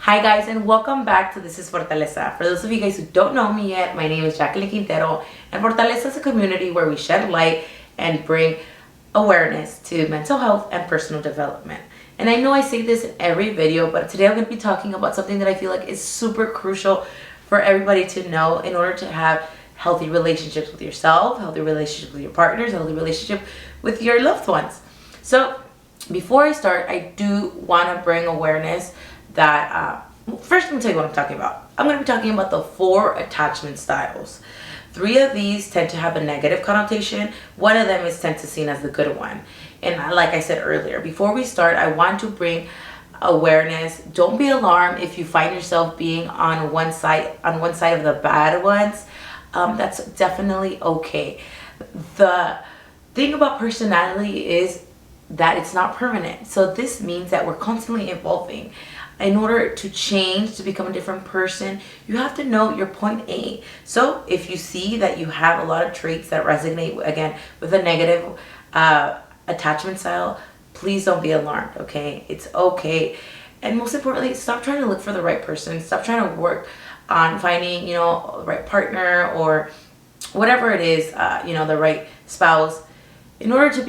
Hi guys, and welcome back to This is Fortaleza. For those of you guys who don't know me yet, my name is Jacqueline Quintero, and Fortaleza is a community where we shed light and bring awareness to mental health and personal development. And I know I say this in every video, but today I'm going to be talking about something that I feel like is super crucial for everybody to know in order to have healthy relationships with yourself, healthy relationships with your partners, healthy relationship with your loved ones. So before I start, I do want to bring awareness that first I'm going to tell you what I'm talking about. I'm going to be talking about the 4 attachment styles. 3 of these tend to have a negative connotation. One of them is tend to seen as the good one. And like I said earlier, before we start, I want to bring awareness. Don't be alarmed if you find yourself being on one side of the bad ones. That's definitely okay. The thing about personality is that it's not permanent. So this means that we're constantly evolving. In order to change, to become a different person, you have to know your point A. So if you see that you have a lot of traits that resonate, again, with a negative attachment style, please don't be alarmed, okay? It's okay. And most importantly, stop trying to look for the right person. Stop trying to work on finding, the right partner or whatever it is, the right spouse. In order to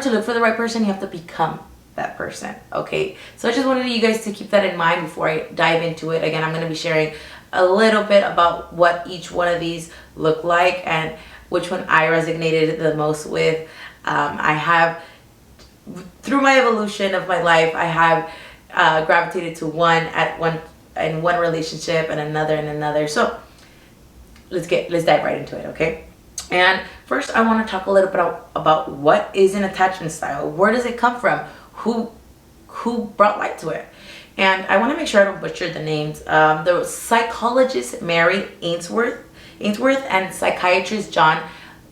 look for the right person, you have to become that person, okay? So I just wanted you guys to keep that in mind before I dive into it. Again, I'm going to be sharing a little bit about what each one of these look like and which one I resonated the most with. I have, through my evolution of my life, I have gravitated to one relationship and another. So let's dive right into it, okay? And first, I want to talk a little bit about what is an attachment style. Where does it come from? Who brought light to it? And I want to make sure I don't butcher the names. The psychologist Mary Ainsworth and psychiatrist John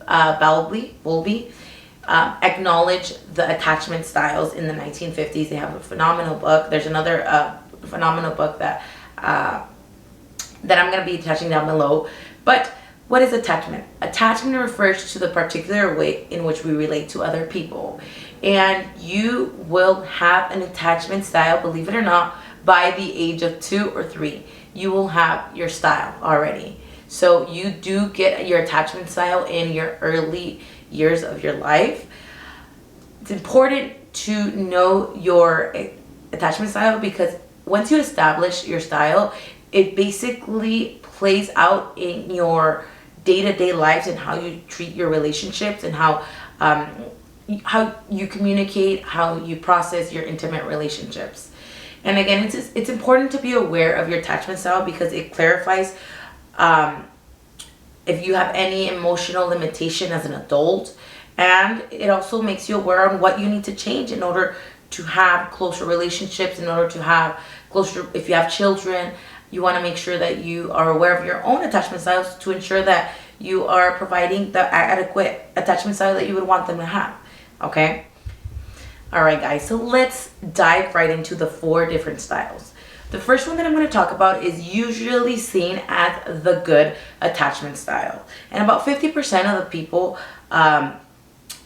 Bowlby acknowledged the attachment styles in the 1950s. They have a phenomenal book. There's another phenomenal book that I'm going to be attaching down below. But what is attachment? Attachment refers to the particular way in which we relate to other people. And you will have an attachment style, believe it or not, by the age of 2 or 3. You will have your style already. So you do get your attachment style in your early years of your life. It's important to know your attachment style because once you establish your style, it basically plays out in your day-to-day lives and how you treat your relationships and how you communicate, how you process your intimate relationships. And again, it's important to be aware of your attachment style because it clarifies if you have any emotional limitation as an adult, and it also makes you aware on what you need to change in order to have closer relationships, in order to have closer, if you have children, you want to make sure that you are aware of your own attachment styles to ensure that you are providing the adequate attachment style that you would want them to have. Okay? All right, guys. So let's dive right into the 4 different styles. The first one that I'm going to talk about is usually seen as the good attachment style. And about 50% of the people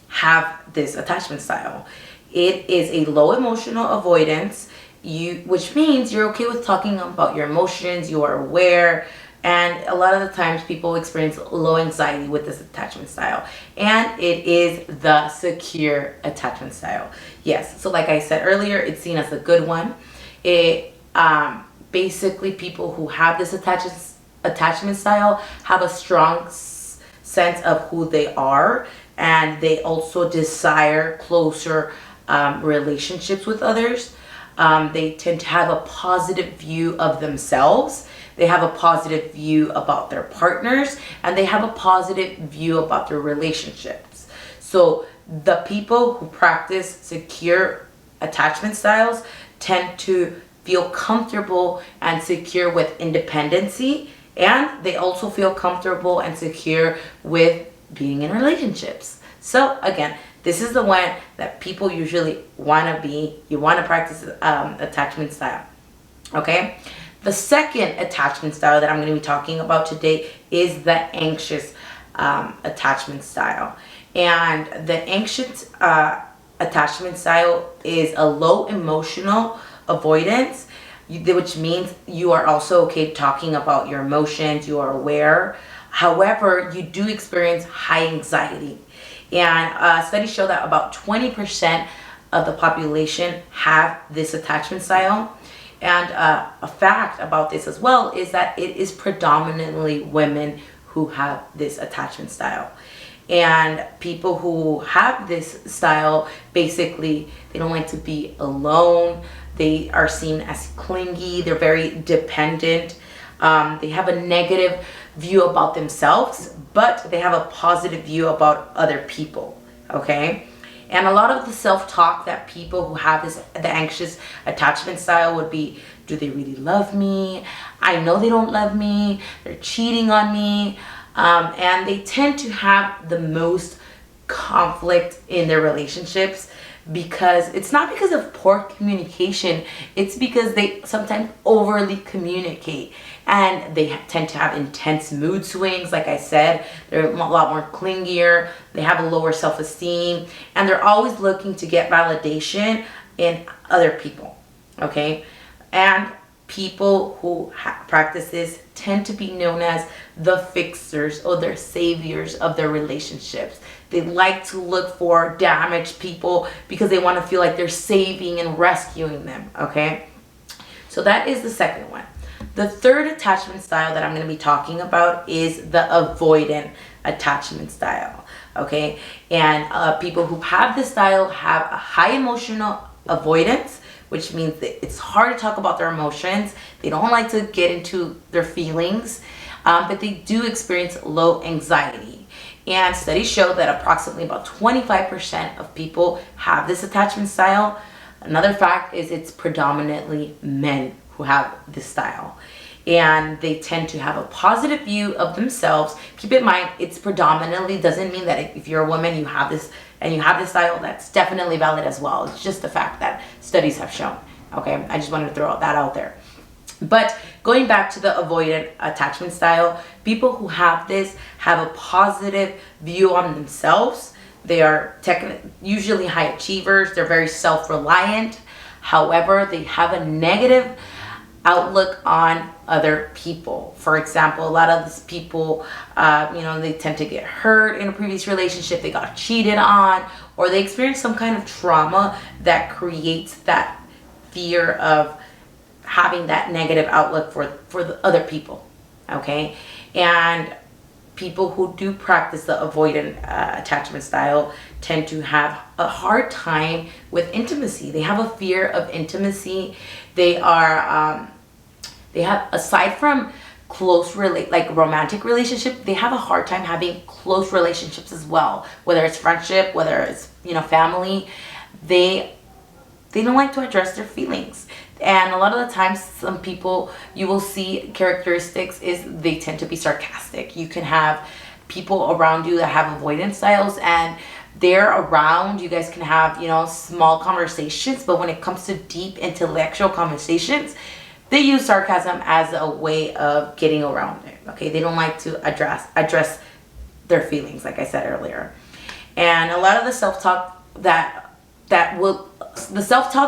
have this attachment style. It is a low emotional avoidance, which means you're okay with talking about your emotions, you are aware, and a lot of the times people experience low anxiety with this attachment style. And it is the secure attachment style. Yes, so like I said earlier, it's seen as the good one. It basically people who have this attachment style have a strong sense of who they are, and they also desire closer relationships with others. They tend to have a positive view of themselves. They have a positive view about their partners, and they have a positive view about their relationships. So the people who practice secure attachment styles tend to feel comfortable and secure with independency, and they also feel comfortable and secure with being in relationships. So again, this is the one that people usually want to be. You want to practice attachment style. Okay? The second attachment style that I'm going to be talking about today is the anxious attachment style. And the anxious attachment style is a low emotional avoidance, which means you are also okay talking about your emotions, you are aware. However, you do experience high anxiety. And studies show that about 20% of the population have this attachment style. And a fact about this as well is that it is predominantly women who have this attachment style. And people who have this style, basically, they don't like to be alone. They are seen as clingy. They're very dependent. They have a negative view about themselves, but they have a positive view about other people. Okay? And a lot of the self-talk that people who have the anxious attachment style would be, do they really love me? I know they don't love me. They're cheating on me. And they tend to have the most conflict in their relationships, because it's not because of poor communication, it's because they sometimes overly communicate, and they tend to have intense mood swings. Like I said, they're a lot more clingier, they have a lower self-esteem, and they're always looking to get validation in other people. Okay? And people who practice this tend to be known as the fixers, or their saviors of their relationships. They like to look for damaged people because they want to feel like they're saving and rescuing them. Okay, so that is the second one. The third attachment style that I'm going to be talking about is the avoidant attachment style. Okay, and people who have this style have a high emotional avoidance, which means that it's hard to talk about their emotions. They don't like to get into their feelings, but they do experience low anxiety. And studies show that approximately about 25% of people have this attachment style. Another fact is it's predominantly men who have this style. And they tend to have a positive view of themselves. Keep in mind, it's predominantly doesn't mean that if you're a woman, you have this, and you have this style, that's definitely valid as well. It's just the fact that studies have shown. Okay, I just wanted to throw that out there. But going back to the avoidant attachment style, people who have this have a positive view on themselves. They are usually high achievers. They're very self-reliant. However, they have a negative outlook on other people. For example, a lot of these people, they tend to get hurt in a previous relationship. They got cheated on, or they experience some kind of trauma that creates that fear of having that negative outlook for the other people. Okay, and people who do practice the avoidant attachment style tend to have a hard time with intimacy. They have a fear of intimacy. They are they have, aside from romantic relationship, they have a hard time having close relationships as well, whether it's friendship, whether it's family. They don't like to address their feelings. And a lot of the times, some people, you will see characteristics is they tend to be sarcastic. You can have people around you that have avoidance styles, and they're around, you guys can have small conversations, but when it comes to deep intellectual conversations, they use sarcasm as a way of getting around it. Okay, they don't like to address their feelings, like I said earlier. And a lot of the self-talk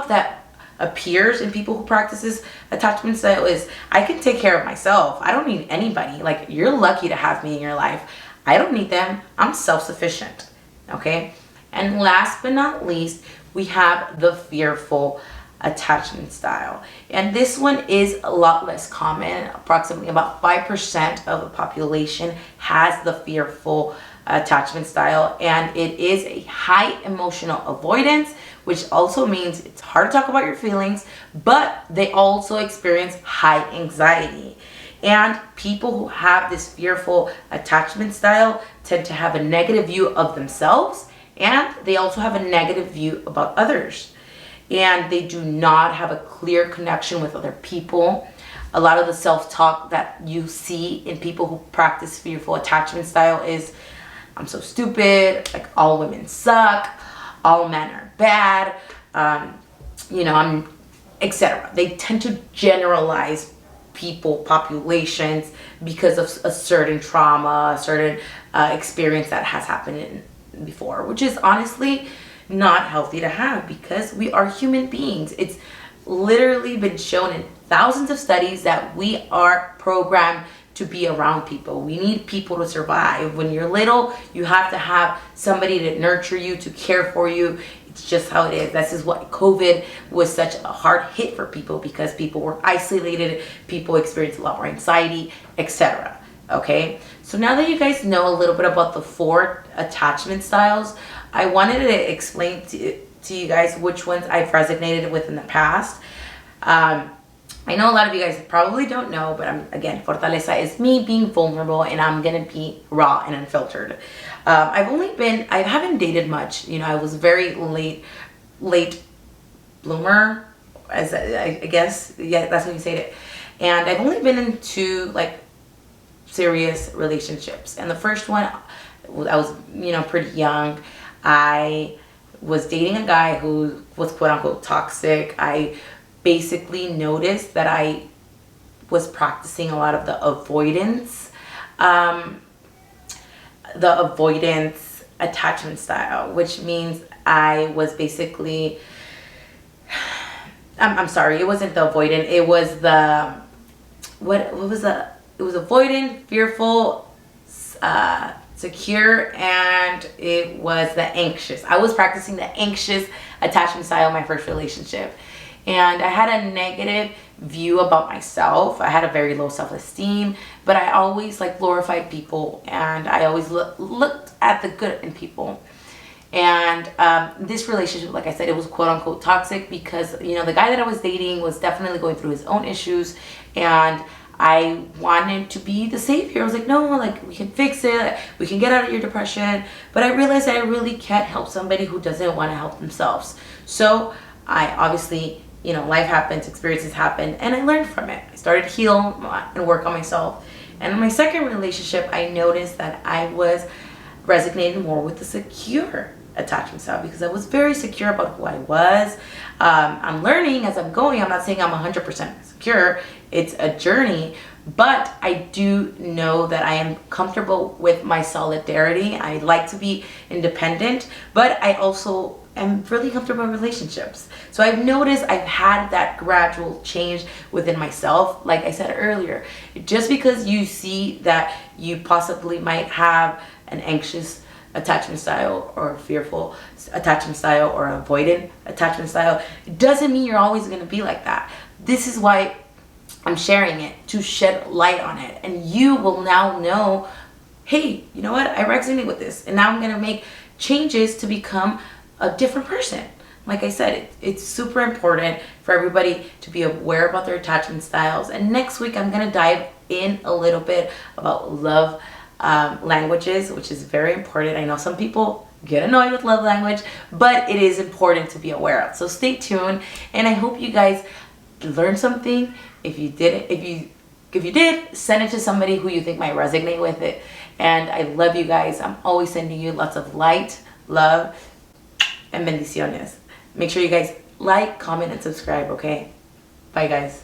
that appears in people who practices attachment style is, I can take care of myself. I don't need anybody. Like, you're lucky to have me in your life. I don't need them. I'm self-sufficient. Okay? And last but not least, we have the fearful attachment style. And this one is a lot less common. Approximately about 5% of the population has the fearful attachment style, and it is a high emotional avoidance, which also means it's hard to talk about your feelings, but they also experience high anxiety. And people who have this fearful attachment style tend to have a negative view of themselves, and they also have a negative view about others. And they do not have a clear connection with other people. A lot of the self-talk that you see in people who practice fearful attachment style is, I'm so stupid, like all women suck, all men are bad, I'm, etc. They tend to generalize populations because of a certain trauma, a certain experience that has happened before, which is honestly not healthy to have, because we are human beings. literally been shown in thousands of studies that we are programmed to be around people. We need people to survive. When you're little, you have to have somebody to nurture you, to care for you. It's just how it is. This is what COVID was such a hard hit for people, because people were isolated, people experienced a lot more anxiety, etc. Okay, so now that you guys know a little bit about the 4 attachment styles, I wanted to explain to you guys which ones I've resonated with in the past. I know a lot of you guys probably don't know, but again, Fortaleza is me being vulnerable, and I'm gonna be raw and unfiltered. I haven't dated much. You know, I was very late bloomer, as I guess, yeah, that's how you say it. And I've only been in 2 like serious relationships. And the first one, I was, you know, pretty young. I was dating a guy who was quote unquote toxic. I basically noticed that I was practicing a lot of the avoidance attachment style, which means I was basically, I'm sorry, it wasn't the avoidant, it was the, what was the, it was avoidant, fearful, secure, and it was the anxious. I was practicing the anxious attachment style in my first relationship. And I had a negative view about myself. I had a very low self-esteem, but I always like glorified people, and I always looked at the good in people. And this relationship, like I said, it was quote unquote toxic because, you know, the guy that I was dating was definitely going through his own issues, and I wanted to be the savior. I was like, no, like, we can fix it. We can get out of your depression. But I realized I really can't help somebody who doesn't want to help themselves. So I obviously, you know, life happens, experiences happen, and I learned from it. I started to heal and work on myself. And in my second relationship, I noticed that I was resonating more with the secure attachment style, because I was very secure about who I was. I'm learning as I'm going. I'm not saying I'm 100% secure. It's a journey, but I do know that I am comfortable with my solidarity. I like to be independent, but I also am really comfortable in relationships. So I've noticed I've had that gradual change within myself. Like I said earlier, just because you see that you possibly might have an anxious attachment style or a fearful attachment style or avoidant attachment style, it doesn't mean you're always going to be like that. This is why I'm sharing it, to shed light on it, and you will now know, hey, you know what, I resonate with this, and now I'm going to make changes to become a different person. Like I said, it's super important for everybody to be aware about their attachment styles. And next week I'm going to dive in a little bit about love languages, which is very important. I know some people get annoyed with love language, but it is important to be aware of. So stay tuned, and I hope you guys learned something. If you did, send it to somebody who you think might resonate with it. And I love you guys. I'm always sending you lots of light, love, and bendiciones. Make sure you guys like, comment, and subscribe, okay? Bye, guys.